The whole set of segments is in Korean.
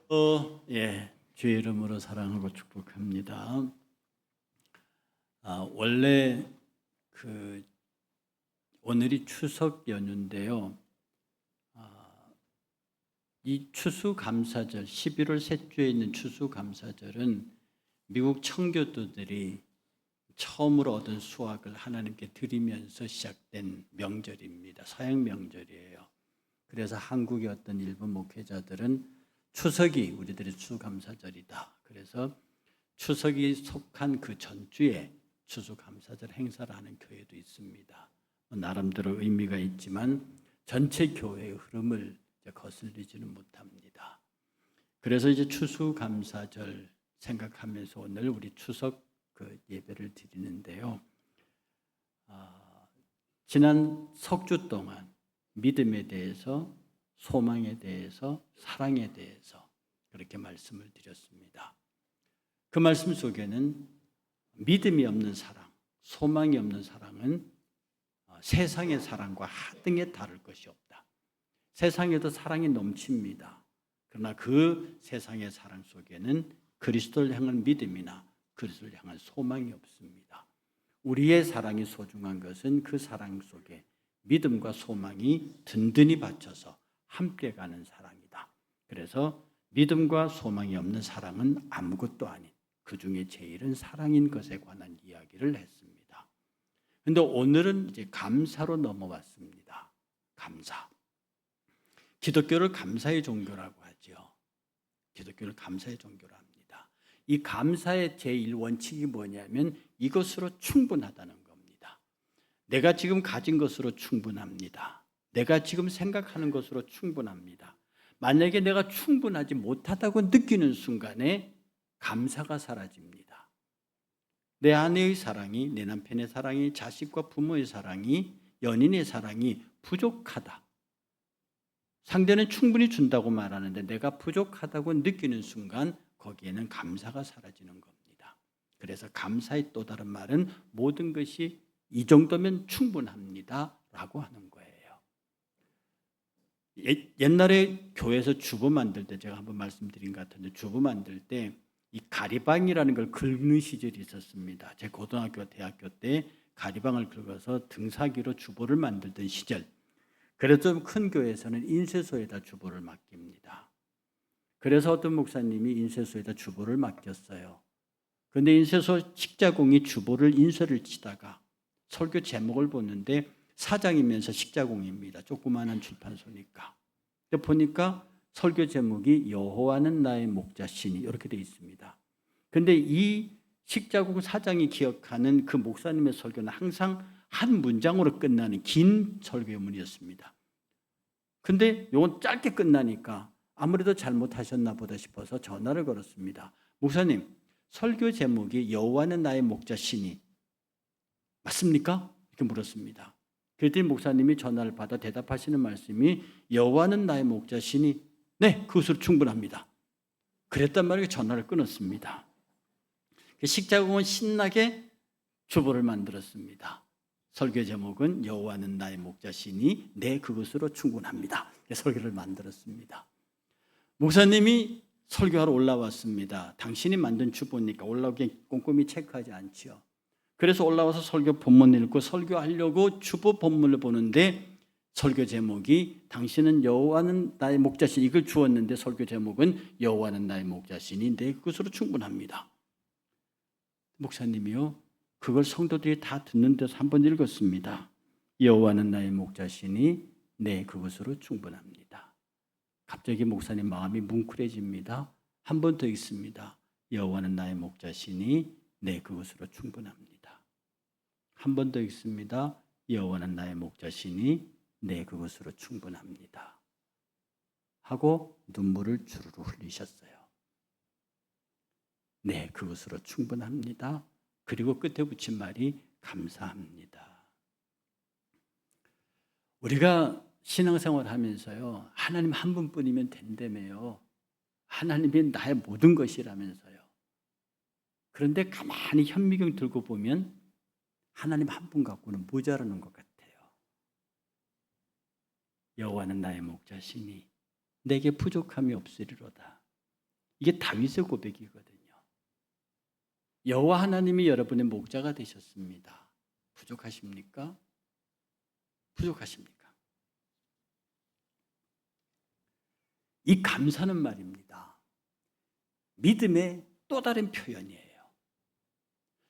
주의 이름으로 사랑하고 축복합니다. 원래 오늘이 추석 연휴인데요. 이 추수감사절, 11월 셋주에 있는 추수감사절은 미국 청교도들이 처음으로 얻은 수확을 하나님께 드리면서 시작된 명절입니다. 서양 명절이에요. 그래서 한국의 어떤 일부 목회자들은 추석이 우리들의 추수감사절이다. 그래서 추석이 속한 그 전주에 추수감사절 행사를 하는 교회도 있습니다. 나름대로 의미가 있지만 전체 교회의 흐름을 거슬리지는 못합니다. 그래서 이제 추수감사절 생각하면서 오늘 우리 추석 예배를 드리는데요. 지난 석주 동안 믿음에 대해서, 소망에 대해서, 사랑에 대해서 그렇게 말씀을 드렸습니다. 그 말씀 속에는 믿음이 없는 사랑, 소망이 없는 사랑은 세상의 사랑과 하등에 다를 것이 없다. 세상에도 사랑이 넘칩니다. 그러나 그 세상의 사랑 속에는 그리스도를 향한 믿음이나 그리스도를 향한 소망이 없습니다. 우리의 사랑이 소중한 것은 그 사랑 속에 믿음과 소망이 든든히 받쳐서 함께 가는 사랑이다. 그래서 믿음과 소망이 없는 사랑은 아무것도 아닌 그 중에 제일은 사랑인 것에 관한 이야기를 했습니다. 그런데 오늘은 이제 감사로 넘어왔습니다. 감사. 기독교를 감사의 종교라고 하죠. 기독교를 감사의 종교로 합니다. 이 감사의 제1원칙이 뭐냐면 이것으로 충분하다는 겁니다. 내가 지금 가진 것으로 충분합니다. 내가 지금 생각하는 것으로 충분합니다. 만약에 내가 충분하지 못하다고 느끼는 순간에 감사가 사라집니다. 내 아내의 사랑이, 내 남편의 사랑이, 자식과 부모의 사랑이, 연인의 사랑이 부족하다. 상대는 충분히 준다고 말하는데 내가 부족하다고 느끼는 순간 거기에는 감사가 사라지는 겁니다. 그래서 감사의 또 다른 말은 모든 것이 이 정도면 충분합니다 라고 하는 거예요. 옛날에 교회에서 주보 만들 때 제가 한번 말씀드린 것 같은데 주보 만들 때 이 가리방이라는 걸 긁는 시절이 있었습니다. 제 고등학교, 대학교 때 가리방을 긁어서 등사기로 주보를 만들던 시절. 그래서 좀 큰 교회에서는 인쇄소에다 주보를 맡깁니다. 그래서 어떤 목사님이 인쇄소에다 주보를 맡겼어요. 그런데 인쇄소 식자공이 주보를 인쇄를 치다가 설교 제목을 보는데 사장이면서 식자공입니다. 조그마한 출판소니까. 근데 보니까 설교 제목이 여호와는 나의 목자시니 이렇게 되어 있습니다. 그런데 이 식자공 사장이 기억하는 그 목사님의 설교는 항상 한 문장으로 끝나는 긴 설교문이었습니다. 근데 이건 짧게 끝나니까 아무래도 잘못하셨나 보다 싶어서 전화를 걸었습니다. 목사님, 설교 제목이 여호와는 나의 목자시니 맞습니까? 이렇게 물었습니다. 그랬더니 목사님이 전화를 받아 대답하시는 말씀이 여호와는 나의 목자시니 네, 그것으로 충분합니다. 그랬단 말이에요. 전화를 끊었습니다. 식자공은 신나게 주보를 만들었습니다. 설교 제목은 여호와는 나의 목자시니 네, 그것으로 충분합니다. 설교를 만들었습니다. 목사님이 설교하러 올라왔습니다. 당신이 만든 주보니까 올라오기 꼼꼼히 체크하지 않지요. 그래서 올라와서 설교 본문 읽고 설교하려고 주보 본문을 보는데 설교 제목이 당신은 여호와는 나의 목자시니 이걸 주었는데 설교 제목은 여호와는 나의 목자시니 네, 그것으로 충분합니다. 목사님이요, 그걸 성도들이 다 듣는 데서 한번 읽었습니다. 여호와는 나의 목자시니 네, 그것으로 충분합니다. 갑자기 목사님 마음이 뭉클해집니다. 한 번 더 읽습니다. 여호와는 나의 목자시니 네, 그것으로 충분합니다. 한 번 더 읽습니다. 여호와는 나의 목자시니 네, 그것으로 충분합니다. 하고 눈물을 주르르 흘리셨어요. 네, 그것으로 충분합니다. 그리고 끝에 붙인 말이 감사합니다. 우리가 신앙생활 하면서요, 하나님 한 분뿐이면 된다며요. 하나님이 나의 모든 것이라면서요. 그런데 가만히 현미경 들고 보면 하나님 한 분 갖고는 모자라는 것 같아요. 여호와는 나의 목자시니 내게 부족함이 없으리로다. 이게 다윗의 고백이거든요. 여호와 하나님이 여러분의 목자가 되셨습니다. 부족하십니까? 부족하십니까? 이 감사는 말입니다, 믿음의 또 다른 표현이에요.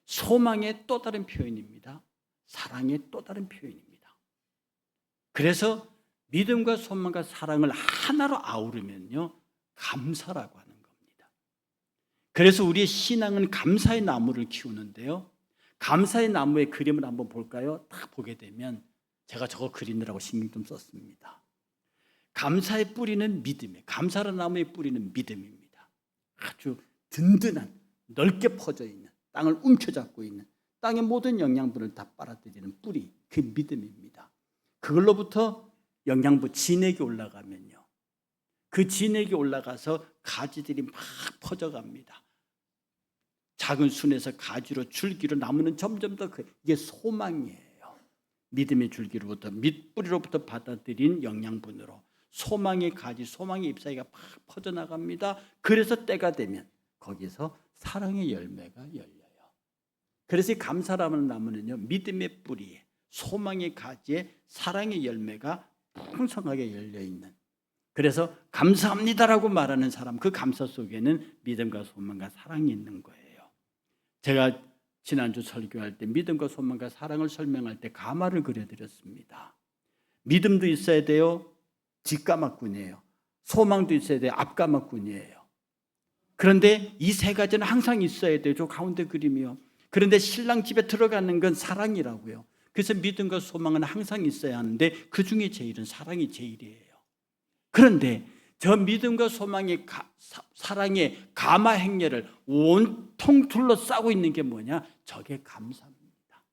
소망의 또 다른 표현입니다. 사랑의 또 다른 표현입니다. 그래서 믿음과 소망과 사랑을 하나로 아우르면요, 감사라고 하는 겁니다. 그래서 우리의 신앙은 감사의 나무를 키우는데요, 감사의 나무의 그림을 한번 볼까요? 딱 보게 되면 제가 저거 그리느라고 신경 좀 썼습니다. 감사의 뿌리는 믿음이에요. 감사라는 나무의 뿌리는 믿음입니다. 아주 든든한, 넓게 퍼져 있는, 땅을 움켜잡고 있는, 땅의 모든 영양분을 다 빨아들이는 뿌리, 그 믿음입니다. 그걸로부터 영양분 진액이 올라가면요, 그 진액이 올라가서 가지들이 막 퍼져갑니다. 작은 순에서 가지로 줄기로 나무는 점점 더 이게 소망이에요. 믿음의 줄기로부터, 밑뿌리로부터 받아들인 영양분으로 소망의 가지, 소망의 잎사귀가 막 퍼져나갑니다. 그래서 때가 되면 거기서 사랑의 열매가 열려요. 그래서 이 감사라는 나무는요, 믿음의 뿌리에, 소망의 가지에 사랑의 열매가 풍성하게 열려있는, 그래서 감사합니다라고 말하는 사람, 그 감사 속에는 믿음과 소망과 사랑이 있는 거예요. 제가 지난주 설교할 때 믿음과 소망과 사랑을 설명할 때 가마를 그려드렸습니다. 믿음도 있어야 돼요, 뒷가마꾼이에요. 소망도 있어야 돼요, 앞가마꾼이에요. 그런데 이 세 가지는 항상 있어야 돼요. 저 가운데 그림이요. 그런데 신랑 집에 들어가는 건 사랑이라고요. 그래서 믿음과 소망은 항상 있어야 하는데 그 중에 제일은 사랑이 제일이에요. 그런데 저 믿음과 소망의 사랑의 가마 행렬을 온통 둘러싸고 있는 게 뭐냐? 저게 감사입니다.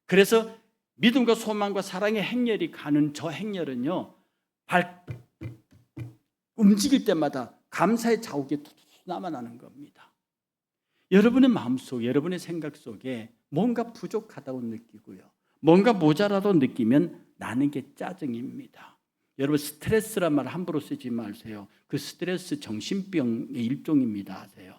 그래서 믿음과 소망과 사랑의 행렬이 가는 저 행렬은요, 움직일 때마다 감사의 자욱이 남아나는 겁니다. 여러분의 마음속에, 여러분의 생각 속에 뭔가 부족하다고 느끼고요, 뭔가 모자라도 느끼면 나는 게 짜증입니다. 여러분, 스트레스란 말 함부로 쓰지 마세요. 그 스트레스 정신병의 일종입니다. 아세요?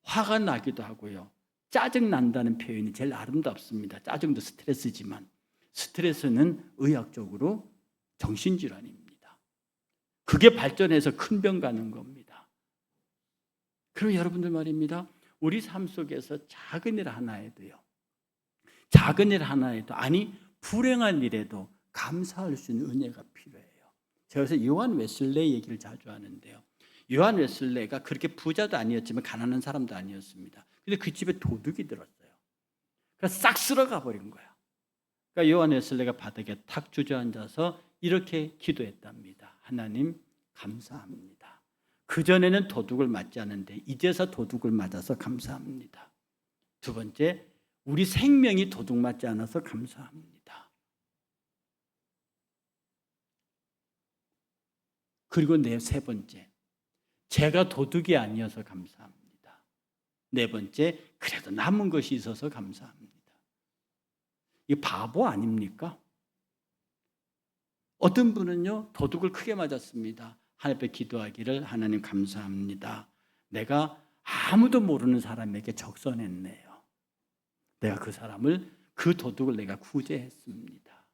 화가 나기도 하고요, 짜증 난다는 표현이 제일 아름답습니다. 짜증도 스트레스지만 스트레스는 의학적으로 정신질환입니다. 그게 발전해서 큰 병 가는 겁니다. 그리고 여러분들 말입니다, 우리 삶 속에서 작은 일 하나에도요, 작은 일 하나에도, 아니 불행한 일에도 감사할 수 있는 은혜가 필요해요. 제가 그래서 요한 웨슬레이 얘기를 자주 하는데요, 요한 웨슬레이가 그렇게 부자도 아니었지만 가난한 사람도 아니었습니다. 근데 그 집에 도둑이 들었어요. 그래서 싹 쓸어가 버린 거야. 그러니까 요한 웨슬레이가 바닥에 탁 주저앉아서 이렇게 기도했답니다. 하나님 감사합니다. 그전에는 도둑을 맞지 않았는데 이제서 도둑을 맞아서 감사합니다. 두 번째, 우리 생명이 도둑 맞지 않아서 감사합니다. 그리고 세 번째, 제가 도둑이 아니어서 감사합니다. 네 번째, 그래도 남은 것이 있어서 감사합니다. 이 바보 아닙니까? 어떤 분은요, 도둑을 크게 맞았습니다. 하나님 앞에 기도하기를, 하나님 감사합니다. 내가 아무도 모르는 사람에게 적선했네요. 내가 그 사람을, 그 도둑을 내가 구제했습니다.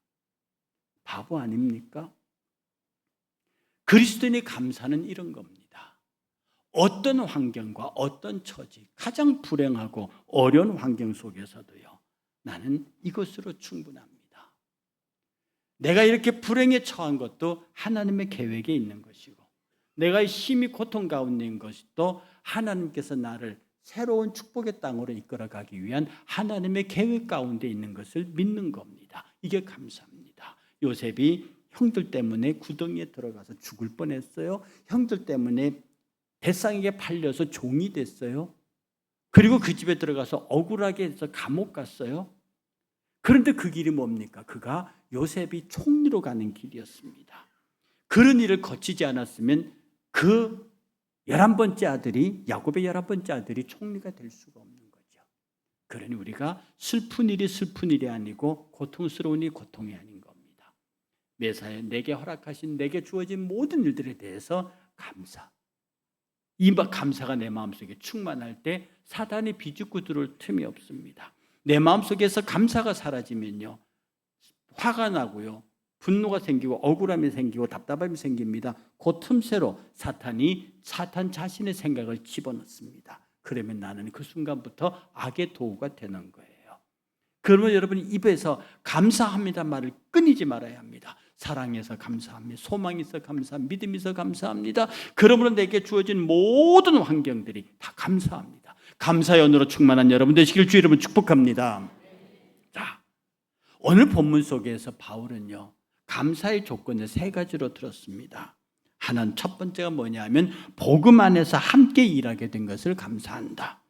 바보 아닙니까? 그리스도인의 감사는 이런 겁니다. 어떤 환경과 어떤 처지, 가장 불행하고 어려운 환경 속에서도요, 나는 이것으로 충분합니다. 내가 이렇게 불행에 처한 것도 하나님의 계획에 있는 것이고, 내가 심히 고통 가운데 있는 것도 하나님께서 나를 새로운 축복의 땅으로 이끌어가기 위한 하나님의 계획 가운데 있는 것을 믿는 겁니다. 이게 감사합니다. 요셉이 형들 때문에 구덩이에 들어가서 죽을 뻔했어요. 형들 때문에 뱃상에게 팔려서 종이 됐어요. 그리고 그 집에 들어가서 억울하게 해서 감옥 갔어요. 그런데 그 길이 뭡니까? 그가 요셉이 총리로 가는 길이었습니다. 그런 일을 거치지 않았으면 그 11번째 아들이, 야곱의 11번째 아들이 총리가 될 수가 없는 거죠. 그러니 우리가 슬픈 일이 슬픈 일이 아니고 고통스러운 일이 고통이 아닌 겁니다. 매사에 내게 허락하신, 내게 주어진 모든 일들에 대해서 감사. 이 감사가 내 마음속에 충만할 때 사단이 비집고 들어올 틈이 없습니다. 내 마음속에서 감사가 사라지면요, 화가 나고요, 분노가 생기고 억울함이 생기고 답답함이 생깁니다. 그 틈새로 사탄 자신의 생각을 집어넣습니다. 그러면 나는 그 순간부터 악의 도구가 되는 거예요. 그러면 여러분이 입에서 감사합니다 말을 끊이지 말아야 합니다. 사랑해서 감사합니다. 소망에서 감사합니다. 믿음에서 감사합니다. 그러므로 내게 주어진 모든 환경들이 다 감사합니다. 감사의 언어로 충만한 여러분 되시길 주 이름으로 축복합니다. 자, 오늘 본문 속에서 바울은요, 감사의 조건을 3가지로 들었습니다. 하나는 첫 번째가 뭐냐면 복음 안에서 함께 일하게 된 것을 감사한다.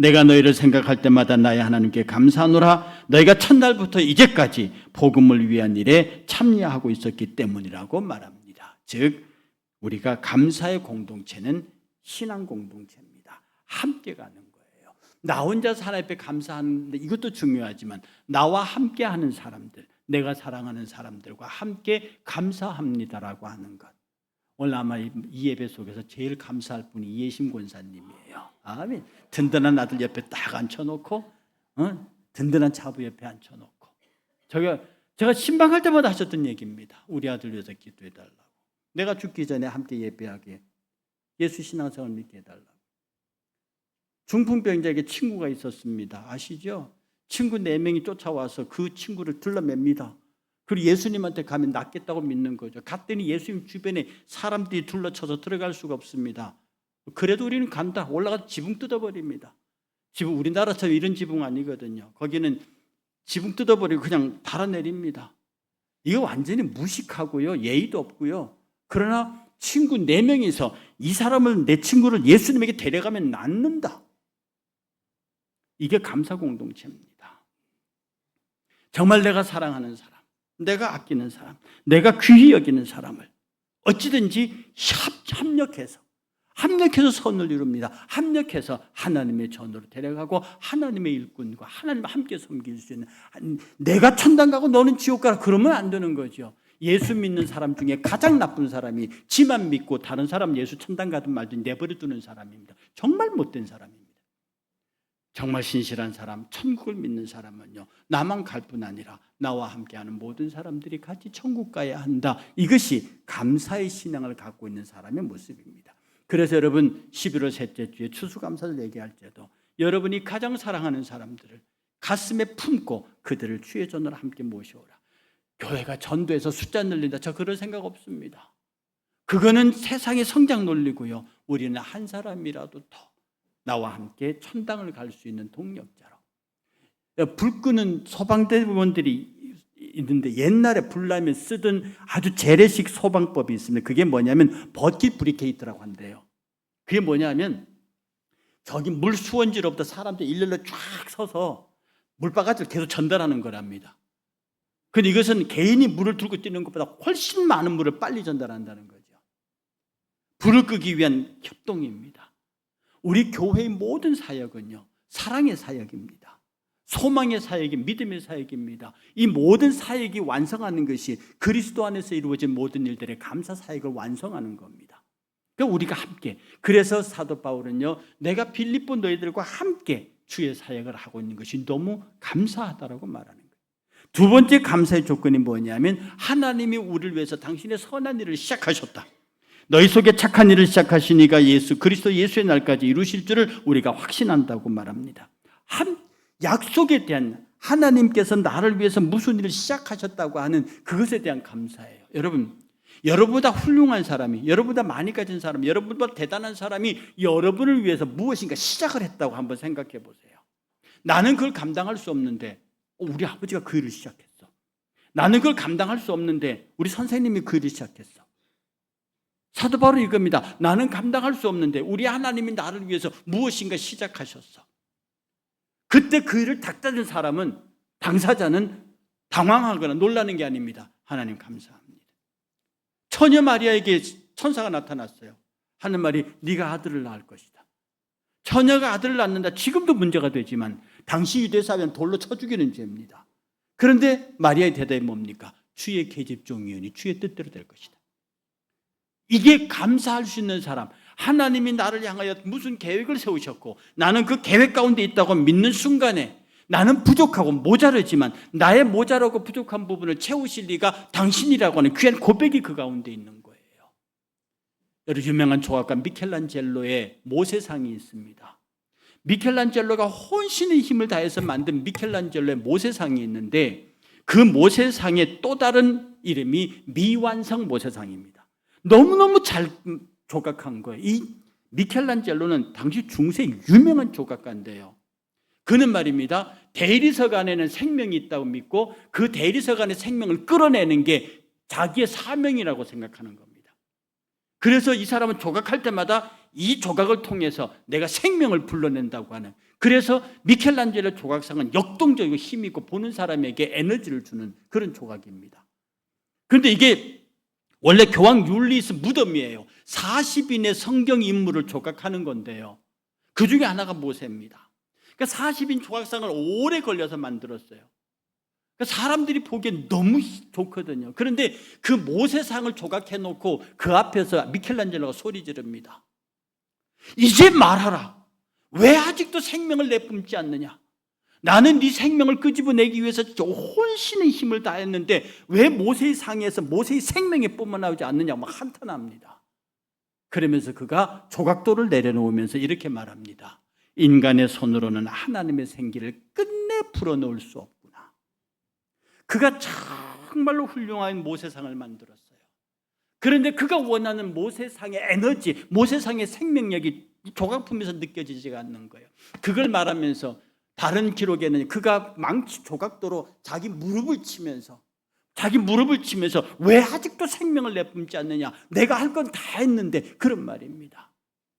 내가 너희를 생각할 때마다 나의 하나님께 감사하노라. 너희가 첫날부터 이제까지 복음을 위한 일에 참여하고 있었기 때문이라고 말합니다. 즉 우리가 감사의 공동체는 신앙 공동체입니다. 함께 가는 거예요. 나 혼자서 하나님 앞에 감사하는데 이것도 중요하지만 나와 함께 하는 사람들, 내가 사랑하는 사람들과 함께 감사합니다라고 하는 것. 오늘 아마 이 예배 속에서 제일 감사할 분이 이해심 권사님이에요. 아멘. 든든한 아들 옆에 딱 앉혀놓고, 든든한 차부 옆에 앉혀놓고. 제가 신방할 때마다 하셨던 얘기입니다. 우리 아들 위해서 기도해달라고. 내가 죽기 전에 함께 예배하게 예수 신앙생활 믿게 해달라고. 중풍병자에게 친구가 있었습니다. 아시죠? 친구 4명이 쫓아와서 그 친구를 둘러맵니다. 그리고 예수님한테 가면 낫겠다고 믿는 거죠. 갔더니 예수님 주변에 사람들이 둘러쳐서 들어갈 수가 없습니다. 그래도 우리는 간다. 올라가서 지붕 뜯어버립니다. 지붕, 우리나라처럼 이런 지붕 아니거든요. 거기는 지붕 뜯어버리고 그냥 달아내립니다. 이거 완전히 무식하고요, 예의도 없고요. 그러나 친구 4명이서 이 사람을, 내 친구를 예수님에게 데려가면 낫는다. 이게 감사 공동체입니다. 정말 내가 사랑하는 사람, 내가 아끼는 사람, 내가 귀히 여기는 사람을 어찌든지 합력해서 선을 이룹니다. 합력해서 하나님의 전으로 데려가고 하나님의 일꾼과 하나님과 함께 섬길 수 있는, 내가 천당 가고 너는 지옥 가라 그러면 안 되는 거죠. 예수 믿는 사람 중에 가장 나쁜 사람이 지만 믿고 다른 사람 예수 천당 가든 말든 내버려 두는 사람입니다. 정말 못된 사람입니다. 정말 신실한 사람, 천국을 믿는 사람은요, 나만 갈 뿐 아니라 나와 함께하는 모든 사람들이 같이 천국 가야 한다. 이것이 감사의 신앙을 갖고 있는 사람의 모습입니다. 그래서 여러분 11월 셋째 주에 추수감사를 얘기할 때도 여러분이 가장 사랑하는 사람들을 가슴에 품고 그들을 주의 전으로 함께 모셔오라. 교회가 전도해서 숫자 늘린다, 저 그럴 생각 없습니다. 그거는 세상의 성장 논리고요, 우리는 한 사람이라도 더 나와 함께 천당을 갈 수 있는 동력자로. 불 끄는 소방대원들이 있는데 옛날에 불 나면 쓰던 아주 재래식 소방법이 있습니다. 그게 뭐냐면 버킷 브리케이트라고 한대요. 그게 뭐냐면 저기 물 수원지로부터 사람들이 일렬로 쫙 서서 물바가지를 계속 전달하는 거랍니다. 근데 이것은 개인이 물을 들고 뛰는 것보다 훨씬 많은 물을 빨리 전달한다는 거죠. 불을 끄기 위한 협동입니다. 우리 교회의 모든 사역은요, 사랑의 사역입니다. 소망의 사역이 믿음의 사역입니다. 이 모든 사역이 완성하는 것이 그리스도 안에서 이루어진 모든 일들의 감사 사역을 완성하는 겁니다. 그러니까 우리가 함께, 그래서 사도 바울은요, 내가 빌립보 너희들과 함께 주의 사역을 하고 있는 것이 너무 감사하다라고 말하는 거예요. 두 번째 감사의 조건이 뭐냐면 하나님이 우리를 위해서 당신의 선한 일을 시작하셨다. 너희 속에 착한 일을 시작하시니까 그리스도 예수의 날까지 이루실 줄을 우리가 확신한다고 말합니다. 약속에 대한, 하나님께서 나를 위해서 무슨 일을 시작하셨다고 하는 그것에 대한 감사예요. 여러분보다 훌륭한 사람이, 여러분보다 많이 가진 사람이, 여러분보다 대단한 사람이 여러분을 위해서 무엇인가 시작을 했다고 한번 생각해 보세요. 나는 그걸 감당할 수 없는데 우리 아버지가 그 일을 시작했어. 나는 그걸 감당할 수 없는데 우리 선생님이 그 일을 시작했어. 사도 바울은 이겁니다. 나는 감당할 수 없는데 우리 하나님이 나를 위해서 무엇인가 시작하셨어. 그때 그 일을 닥달은 사람은, 당사자는 당황하거나 놀라는 게 아닙니다. 하나님 감사합니다. 처녀 마리아에게 천사가 나타났어요. 하는 말이 네가 아들을 낳을 것이다. 처녀가 아들을 낳는다. 지금도 문제가 되지만 당시 유대사회는 돌로 쳐 죽이는 죄입니다. 그런데 마리아의 대답이 뭡니까? 주의 계집종이오니 주의 뜻대로 될 것이다. 이게 감사할 수 있는 사람, 하나님이 나를 향하여 무슨 계획을 세우셨고 나는 그 계획 가운데 있다고 믿는 순간에 나는 부족하고 모자르지만 나의 모자라고 부족한 부분을 채우실 리가 당신이라고 하는 귀한 고백이 그 가운데 있는 거예요. 여러 유명한 조각가 미켈란젤로의 모세상이 있습니다. 미켈란젤로가 혼신의 힘을 다해서 만든 미켈란젤로의 모세상이 있는데 그 모세상의 또 다른 이름이 미완성 모세상입니다. 너무너무 잘 조각한 거예요. 이 미켈란젤로는 당시 중세 유명한 조각가인데요. 그는 말입니다. 대리석 안에는 생명이 있다고 믿고 그 대리석 안에 생명을 끌어내는 게 자기의 사명이라고 생각하는 겁니다. 그래서 이 사람은 조각할 때마다 이 조각을 통해서 내가 생명을 불러낸다고 하는, 그래서 미켈란젤로 조각상은 역동적이고 힘이 있고 보는 사람에게 에너지를 주는 그런 조각입니다. 그런데 이게 원래 교황 율리스 무덤이에요. 40인의 성경 인물을 조각하는 건데요. 그 중에 하나가 모세입니다. 그러니까 40인 조각상을 오래 걸려서 만들었어요. 그러니까 사람들이 보기엔 너무 좋거든요. 그런데 그 모세상을 조각해놓고 그 앞에서 미켈란젤로가 소리 지릅니다. 이제 말하라. 왜 아직도 생명을 내뿜지 않느냐? 나는 네 생명을 끄집어내기 위해서 혼신의 힘을 다했는데 왜 모세의 상에서 모세의 생명이 뿜어나오지 않느냐? 막 한탄합니다. 그러면서 그가 조각도를 내려놓으면서 이렇게 말합니다. 인간의 손으로는 하나님의 생기를 끝내 불어넣을 수 없구나. 그가 정말로 훌륭한 모세상을 만들었어요. 그런데 그가 원하는 모세상의 에너지, 모세상의 생명력이 조각품에서 느껴지지가 않는 거예요. 그걸 말하면서 다른 기록에는 그가 망치 조각도로 자기 무릎을 치면서 왜 아직도 생명을 내뿜지 않느냐? 내가 할 건 다 했는데, 그런 말입니다.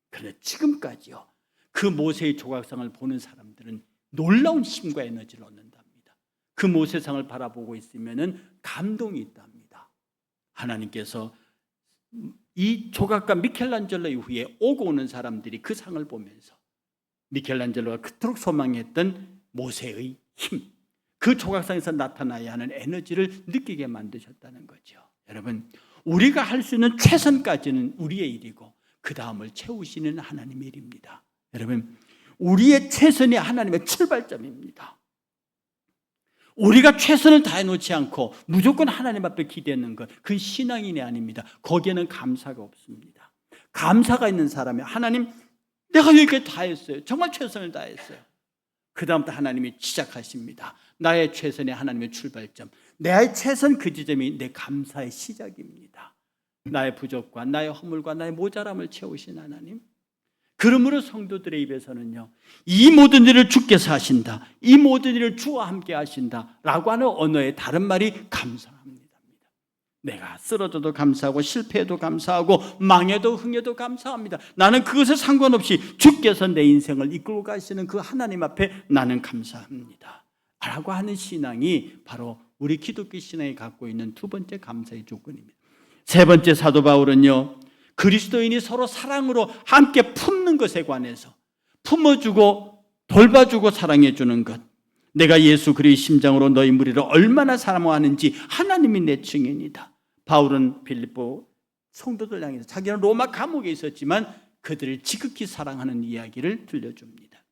그런데 지금까지요, 그 모세의 조각상을 보는 사람들은 놀라운 힘과 에너지를 얻는답니다. 그 모세상을 바라보고 있으면 감동이 있답니다. 하나님께서 이 조각가 미켈란젤로 이후에 오고 오는 사람들이 그 상을 보면서 미켈란젤로가 그토록 소망했던 모세의 힘, 그 조각상에서 나타나야 하는 에너지를 느끼게 만드셨다는 거죠. 여러분, 우리가 할 수 있는 최선까지는 우리의 일이고 그 다음을 채우시는 하나님의 일입니다. 여러분, 우리의 최선이 하나님의 출발점입니다. 우리가 최선을 다해 놓지 않고 무조건 하나님 앞에 기대는 것, 그건 신앙인이 아닙니다. 거기에는 감사가 없습니다. 감사가 있는 사람이 하나님, 내가 여기까지 다 했어요. 정말 최선을 다했어요. 그 다음부터 하나님이 시작하십니다. 나의 최선이 하나님의 출발점, 나의 최선 그 지점이 내 감사의 시작입니다. 나의 부족과 나의 허물과 나의 모자람을 채우신 하나님, 그러므로 성도들의 입에서는요, 이 모든 일을 주께서 하신다, 이 모든 일을 주와 함께 하신다 라고 하는 언어의 다른 말이 감사합니다. 내가 쓰러져도 감사하고 실패해도 감사하고 망해도 흥해도 감사합니다. 나는 그것에 상관없이 주께서 내 인생을 이끌고 가시는 그 하나님 앞에 나는 감사합니다 라고 하는 신앙이 바로 우리 기독교 신앙이 갖고 있는 두 번째 감사의 조건입니다. 세 번째, 사도 바울은요, 그리스도인이 서로 사랑으로 함께 품는 것에 관해서 품어주고 돌봐주고 사랑해주는 것, 내가 예수 그리스도의 심장으로 너희 무리를 얼마나 사랑하는지 하나님이 내 증인이다. 바울은 빌립보 성도들 향해서, 자기는 로마 감옥에 있었지만 그들을 지극히 사랑하는 이야기를 들려줍니다.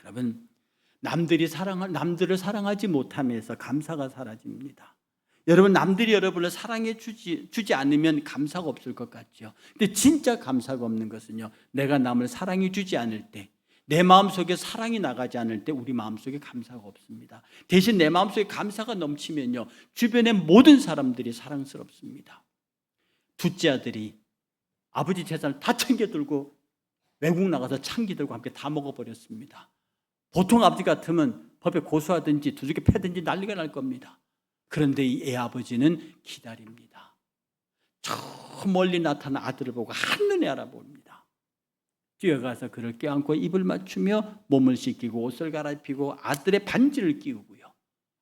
여러분, 남들을 사랑하지 못함에서 감사가 사라집니다. 여러분, 남들이 여러분을 사랑해 주지 않으면 감사가 없을 것 같죠. 근데 진짜 감사가 없는 것은요, 내가 남을 사랑해 주지 않을 때, 내 마음속에 사랑이 나가지 않을 때 우리 마음속에 감사가 없습니다. 대신 내 마음속에 감사가 넘치면요, 주변의 모든 사람들이 사랑스럽습니다. 둘째 아들이 아버지 재산을 다 챙겨들고 외국 나가서 창기들과 함께 다 먹어버렸습니다. 보통 아버지 같으면 법에 고소하든지 두들겨 패든지 난리가 날 겁니다. 그런데 이 애아버지는 기다립니다. 저 멀리 나타난 아들을 보고 한눈에 알아봅니다. 뛰어가서 그를 껴안고 입을 맞추며 몸을 씻기고 옷을 갈아입히고 아들의 반지를 끼우고요,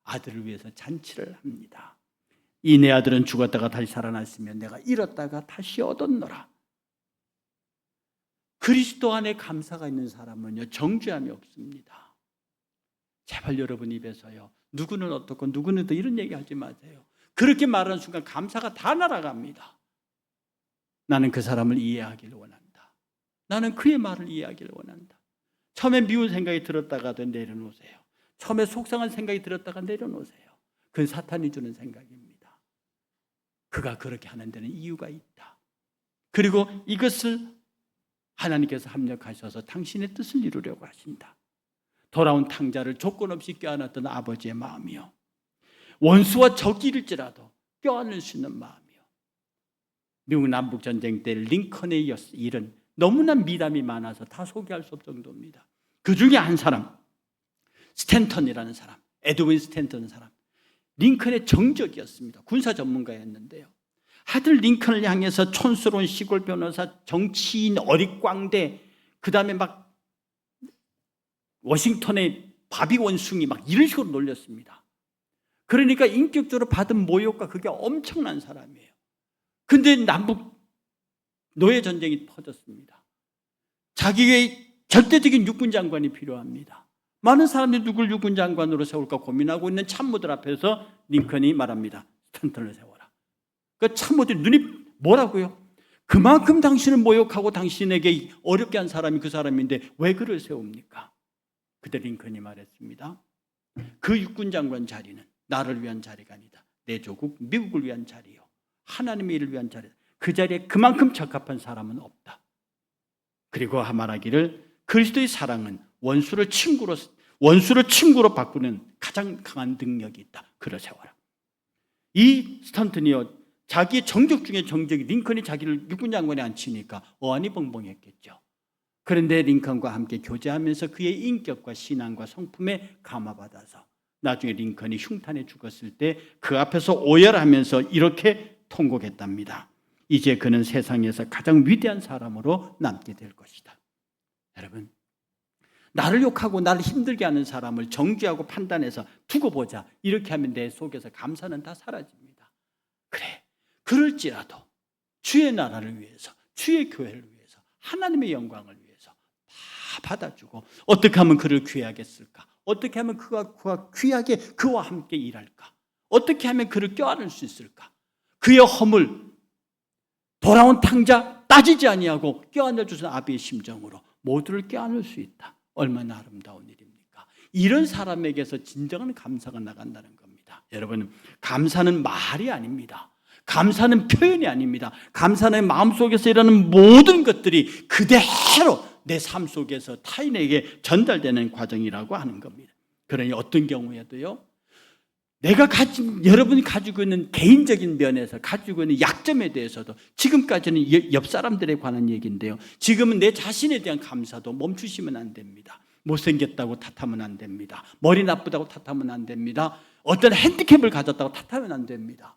아들을 위해서 잔치를 합니다. 이 내 아들은 죽었다가 다시 살아났으면 내가 잃었다가 다시 얻었노라. 그리스도 안에 감사가 있는 사람은요, 정죄함이 없습니다. 제발 여러분 입에서요, 누구는 어떻고 누구는 더 이런 얘기하지 마세요. 그렇게 말하는 순간 감사가 다 날아갑니다. 나는 그 사람을 이해하기를 원합니다. 나는 그의 말을 이해하기를 원한다. 처음에 미운 생각이 들었다가도 내려놓으세요. 처음에 속상한 생각이 들었다가 내려놓으세요. 그건 사탄이 주는 생각입니다. 그가 그렇게 하는 데는 이유가 있다. 그리고 이것을 하나님께서 합력하셔서 당신의 뜻을 이루려고 하신다. 돌아온 탕자를 조건 없이 껴안았던 아버지의 마음이요, 원수와 적일지라도 껴안을 수 있는 마음이요. 미국 남북전쟁 때 링컨의 일은 너무나 미담이 많아서 다 소개할 수 없을 정도입니다. 그 중에 한 사람, 스탠턴이라는 사람, 에드윈 스탠턴 사람, 링컨의 정적이었습니다. 군사 전문가였는데요. 하들 링컨을 향해서 촌스러운 시골 변호사, 정치인, 어릿광대, 그 다음에 막 워싱턴의 바비 원숭이 막 이런 식으로 놀렸습니다. 그러니까 인격적으로 받은 모욕과 그게 엄청난 사람이에요. 근데 남북 노예 전쟁이 터졌습니다. 자기의 절대적인 육군 장관이 필요합니다. 많은 사람들이 누굴 육군 장관으로 세울까 고민하고 있는 참모들 앞에서 링컨이 말합니다. 스탠턴을 세워라. 그 참모들이 눈이 뭐라고요? 그만큼 당신을 모욕하고 당신에게 어렵게 한 사람이 그 사람인데 왜 그를 세웁니까? 그때 링컨이 말했습니다. 그 육군 장관 자리는 나를 위한 자리가 아니다. 내 조국 미국을 위한 자리요, 하나님의 일을 위한 자리다. 그 자리에 그만큼 적합한 사람은 없다. 그리고 말하기를 그리스도의 사랑은 원수를 친구로 바꾸는 가장 강한 능력이 있다. 그를 세워라. 이 스턴튼이요, 자기의 정적 중에 정적이, 링컨이 자기를 육군 장관에 앉히니까 어안이 벙벙했겠죠. 그런데 링컨과 함께 교제하면서 그의 인격과 신앙과 성품에 감화받아서 나중에 링컨이 흉탄에 죽었을 때 그 앞에서 오열하면서 이렇게 통곡했답니다. 이제 그는 세상에서 가장 위대한 사람으로 남게 될 것이다. 여러분, 나를 욕하고 나를 힘들게 하는 사람을 정죄하고 판단해서 두고 보자, 이렇게 하면 내 속에서 감사는 다 사라집니다. 그래, 그럴지라도 주의 나라를 위해서, 주의 교회를 위해서, 하나님의 영광을 위해서 다 받아주고, 어떻게 하면 그를 귀하게 쓸까? 어떻게 하면 그가 귀하게 그와 함께 일할까? 어떻게 하면 그를 껴안을 수 있을까? 그의 허물, 돌아온 탕자 따지지 아니하고 껴안을 주신 아비의 심정으로 모두를 껴안을 수 있다. 얼마나 아름다운 일입니까? 이런 사람에게서 진정한 감사가 나간다는 겁니다. 여러분, 감사는 말이 아닙니다. 감사는 표현이 아닙니다. 감사는 마음속에서 일어나는 모든 것들이 그대로 내 삶 속에서 타인에게 전달되는 과정이라고 하는 겁니다. 그러니 어떤 경우에도요, 여러분이 가지고 있는 개인적인 면에서 가지고 있는 약점에 대해서도, 지금까지는 옆 사람들에 관한 얘기인데요, 지금은 내 자신에 대한 감사도 멈추시면 안 됩니다. 못생겼다고 탓하면 안 됩니다. 머리 나쁘다고 탓하면 안 됩니다. 어떤 핸디캡을 가졌다고 탓하면 안 됩니다.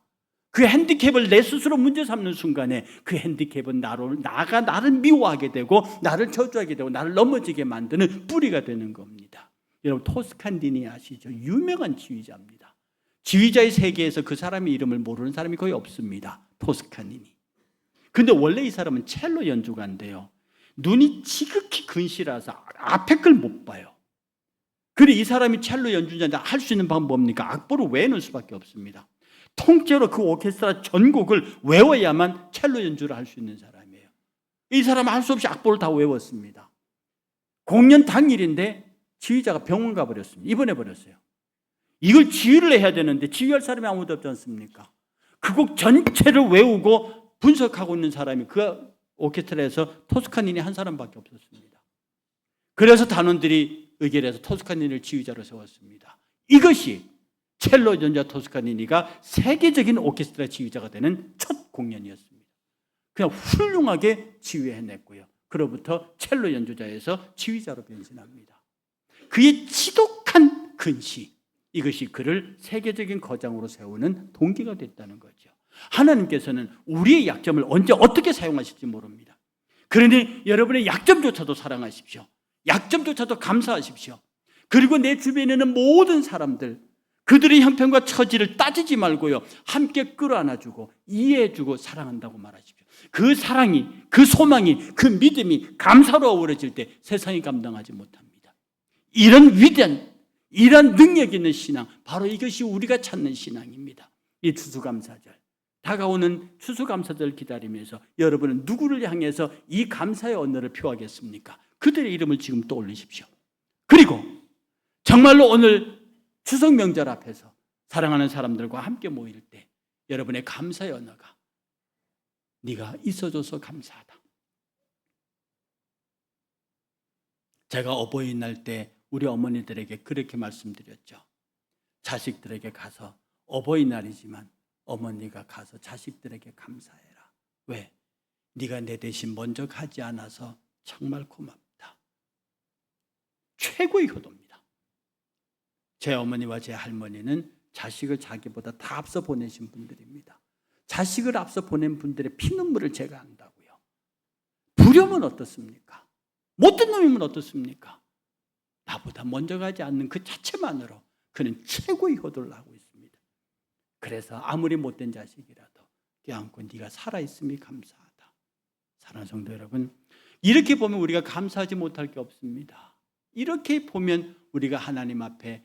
그 핸디캡을 내 스스로 문제 삼는 순간에 그 핸디캡은 나를 미워하게 되고, 나를 저주하게 되고, 나를 넘어지게 만드는 뿌리가 되는 겁니다. 여러분, 토스칸디니 아시죠? 유명한 지휘자입니다. 지휘자의 세계에서 그 사람의 이름을 모르는 사람이 거의 없습니다. 토스카니니. 근데 원래 이 사람은 첼로 연주가인데요, 눈이 지극히 근시라서 앞에 걸 못 봐요. 그래, 이 사람이 첼로 연주자인데 할 수 있는 방법은 뭡니까? 악보를 외우는 수밖에 없습니다. 통째로 그 오케스트라 전곡을 외워야만 첼로 연주를 할 수 있는 사람이에요. 이 사람은 할 수 없이 악보를 다 외웠습니다. 공연 당일인데 지휘자가 병원 가버렸습니다. 입원해버렸어요. 이걸 지휘를 해야 되는데 지휘할 사람이 아무도 없지 않습니까? 그 곡 전체를 외우고 분석하고 있는 사람이 그 오케스트라에서 토스카니니 한 사람밖에 없었습니다. 그래서 단원들이 의결해서 토스카니니를 지휘자로 세웠습니다. 이것이 첼로 연주자 토스카니니가 세계적인 오케스트라 지휘자가 되는 첫 공연이었습니다. 그냥 훌륭하게 지휘해냈고요. 그로부터 첼로 연주자에서 지휘자로 변신합니다. 그의 지독한 근시, 이것이 그를 세계적인 거장으로 세우는 동기가 됐다는 거죠. 하나님께서는 우리의 약점을 언제 어떻게 사용하실지 모릅니다. 그러니 여러분의 약점조차도 사랑하십시오. 약점조차도 감사하십시오. 그리고 내 주변에 있는 모든 사람들, 그들의 형편과 처지를 따지지 말고요, 함께 끌어안아주고 이해해주고 사랑한다고 말하십시오. 그 사랑이, 그 소망이, 그 믿음이 감사로 어우러질 때 세상이 감당하지 못합니다. 이런 위대한, 이런 능력 있는 신앙, 바로 이것이 우리가 찾는 신앙입니다. 이 추수감사절, 다가오는 추수감사절을 기다리면서 여러분은 누구를 향해서 이 감사의 언어를 표하겠습니까? 그들의 이름을 지금 떠올리십시오. 그리고 정말로 오늘 추석 명절 앞에서 사랑하는 사람들과 함께 모일 때 여러분의 감사의 언어가 네가 있어줘서 감사하다. 제가 어버이날 때 우리 어머니들에게 그렇게 말씀드렸죠. 자식들에게 가서 어버이날이지만 어머니가 가서 자식들에게 감사해라. 왜? 네가 내 대신 먼저 가지 않아서 정말 고맙다. 최고의 효도입니다. 제 어머니와 제 할머니는 자식을 자기보다 다 앞서 보내신 분들입니다. 자식을 앞서 보낸 분들의 피눈물을 제가 안다고요. 부려면 어떻습니까? 못된 놈이면 어떻습니까? 나보다 먼저 가지 않는 그 자체만으로 그는 최고의 효도를 하고 있습니다. 그래서 아무리 못된 자식이라도 껴안고 네가 살아있음이 감사하다. 사랑하는 성도 여러분, 이렇게 보면 우리가 감사하지 못할 게 없습니다. 이렇게 보면 우리가 하나님 앞에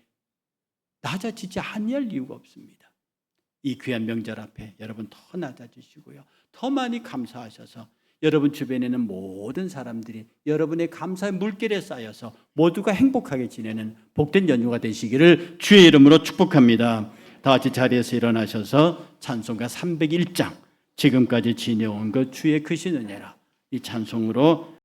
낮아지지 아니할 이유가 없습니다. 이 귀한 명절 앞에 여러분 더 낮아지시고요. 더 많이 감사하셔서 여러분 주변에는 모든 사람들이 여러분의 감사의 물결에 쌓여서 모두가 행복하게 지내는 복된 연휴가 되시기를 주의 이름으로 축복합니다. 다 같이 자리에서 일어나셔서 찬송가 301장 지금까지 지내온 것 주의 크신 은혜라 이 찬송으로